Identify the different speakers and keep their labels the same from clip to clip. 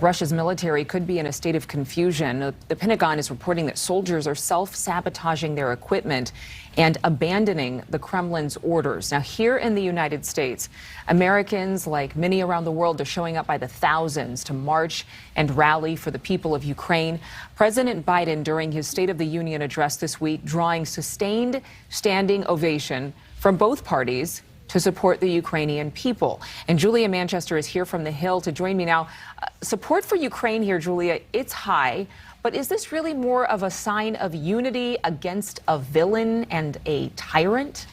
Speaker 1: Russia's military could be in a state of confusion. The Pentagon is reporting that soldiers are self-sabotaging their equipment and abandoning the Kremlin's orders. Now, here in the United States, Americans, like many around the world, are showing up by the thousands to march and rally for the people of Ukraine. President Biden, during his State of the Union address this week, drawing sustained standing ovation from both parties to support the Ukrainian people. And Julia Manchester is here from the Hill to join me now. Support for Ukraine here, Julia, it's high, but is this really more of a sign of unity against a villain and a tyrant?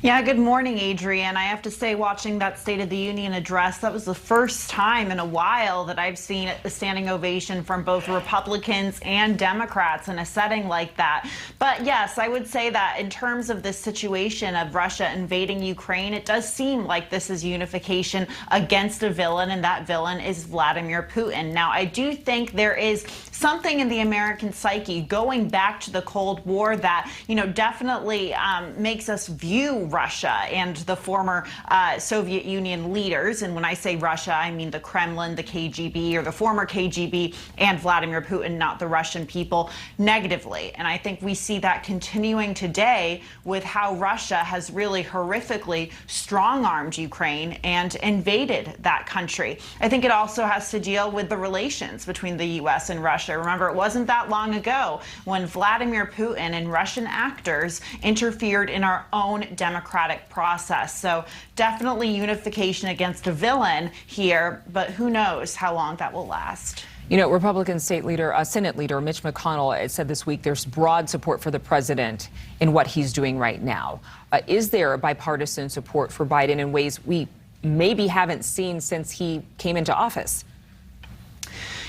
Speaker 2: Yeah, good morning, Adrienne. I have to say, watching that State of the Union address, that was the first time in a while that I've seen a standing ovation from both Republicans and Democrats in a setting like that. But yes, I would say that in terms of this situation of Russia invading Ukraine, it does seem like this is unification against a villain, and that villain is Vladimir Putin. Now, I do think there is something in the American psyche going back to the Cold War that, definitely makes us view Russia and the former Soviet Union leaders. And when I say Russia, I mean the Kremlin, the KGB, or the former KGB, and Vladimir Putin, not the Russian people, negatively. And I think we see that continuing today with how Russia has really horrifically strong-armed Ukraine and invaded that country. I think it also has to deal with the relations between the U.S. and Russia. Remember, it wasn't that long ago when Vladimir Putin and Russian actors interfered in our own democratic process. So definitely unification against a villain here, but who knows how long that will last.
Speaker 1: Republican Senate Leader Mitch McConnell said this week there's broad support for the president in what he's doing right now. Is there bipartisan support for Biden in ways we maybe haven't seen since he came into office?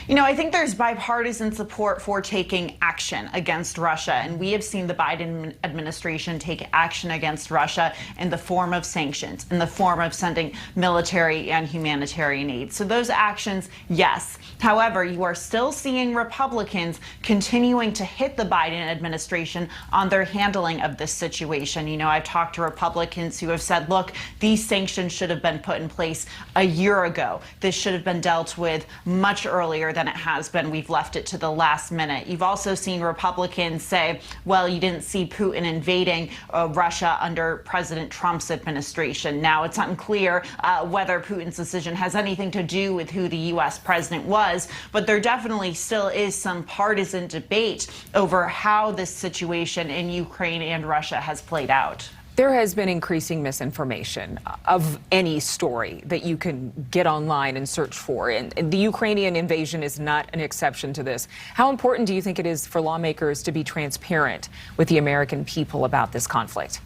Speaker 2: I think there's bipartisan support for taking action against Russia, and we have seen the Biden administration take action against Russia in the form of sanctions, in the form of sending military and humanitarian aid. So those actions, yes. However, you are still seeing Republicans continuing to hit the Biden administration on their handling of this situation. I've talked to Republicans who have said, look, these sanctions should have been put in place a year ago. This should have been dealt with much earlier than it has been. We've left it to the last minute. You've also seen Republicans say, well, you didn't see Putin invading Russia under President Trump's administration. Now, it's unclear whether Putin's decision has anything to do with who the U.S. president was, but there definitely still is some partisan debate over how this situation in Ukraine and Russia has played out.
Speaker 1: There has been increasing misinformation of any story that you can get online and search for. And the Ukrainian invasion is not an exception to this. How important do you think it is for lawmakers to be transparent with the American people about this conflict?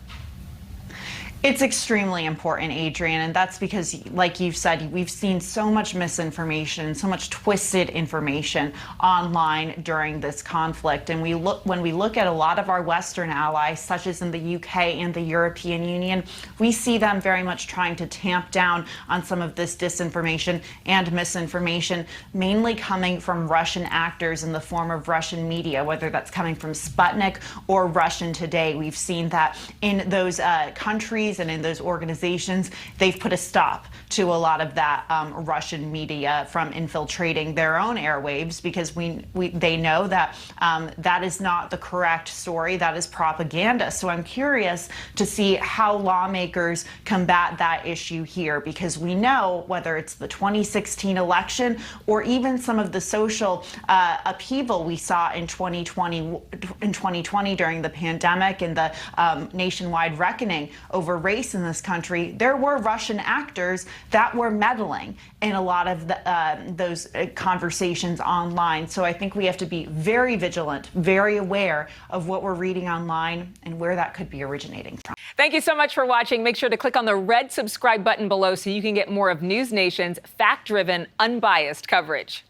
Speaker 2: It's extremely important, Adrienne, and that's because, like you've said, we've seen so much misinformation, so much twisted information online during this conflict. And when we look at a lot of our Western allies, such as in the UK and the European Union, we see them very much trying to tamp down on some of this disinformation and misinformation, mainly coming from Russian actors in the form of Russian media, whether that's coming from Sputnik or Russian Today. We've seen that in those countries and in those organizations, they've put a stop to a lot of that Russian media from infiltrating their own airwaves, because they know that that is not the correct story. That is propaganda. So I'm curious to see how lawmakers combat that issue here, because we know whether it's the 2016 election or even some of the social upheaval we saw in 2020 during the pandemic and the nationwide reckoning over race in this country, there were Russian actors that were meddling in a lot of those conversations online. So I think we have to be very vigilant, very aware of what we're reading online and where that could be originating from.
Speaker 1: Thank you so much for watching. Make sure to click on the red subscribe button below so you can get more of NewsNation's fact-driven, unbiased coverage.